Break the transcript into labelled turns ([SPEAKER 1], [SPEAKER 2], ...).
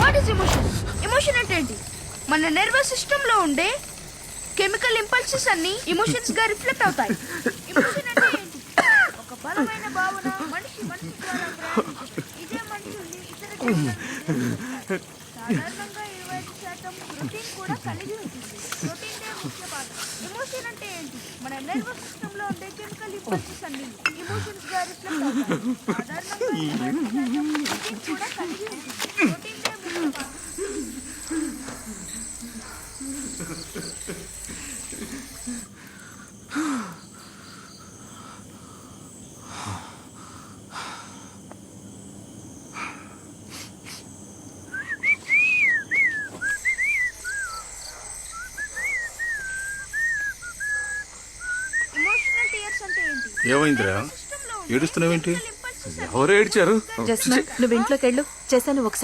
[SPEAKER 1] What is emotion? Emotion అంటే ఏంటి? మన నర్వస్ సిస్టమ్ లో ఉండే కెమికల్ ఇంపల్సెస్ అన్ని ఎమోషన్స్ గా రిఫ్లెక్ట్ అవుతాయి. ఎమోషన్ అంటే ఏంటి? ఒక బలమైన భావన మనిషి మనసు ద్వారా ప్రయాణించే ఇదే మనుషుల్ని ఇతర జీవులను సాధారణంగా 25% ప్రోటీన్ కూడా కలిగి ఉంటుంది. ప్రోటీన్ దే ముఖ్య పాత్ర. ఎమోషన్ అంటే ఏంటి? మన నర్వస్ సిస్టమ్ లో ఉండే కెమికల్ ఇంపల్సెస్ అన్ని ఎమోషన్స్ గా రిఫ్లెక్ట్ అవుతాయి. సాధారణంగా 25% ప్రోటీన్ కూడా కలిగి ఉంటుంది. ప్రోటీన్ దే ముఖ్య పాత్ర. ఎమోషనల్ టియర్స్ అంటే ఏంటి?
[SPEAKER 2] ఏమైందిరా? ఏడుస్తున్నావేంటి?
[SPEAKER 3] ఎవరు ఏడ్చారు?
[SPEAKER 4] జస్మన్, నువ్వు ఇంట్లోకి వెళ్ళు. చేశాను ఒకసారి.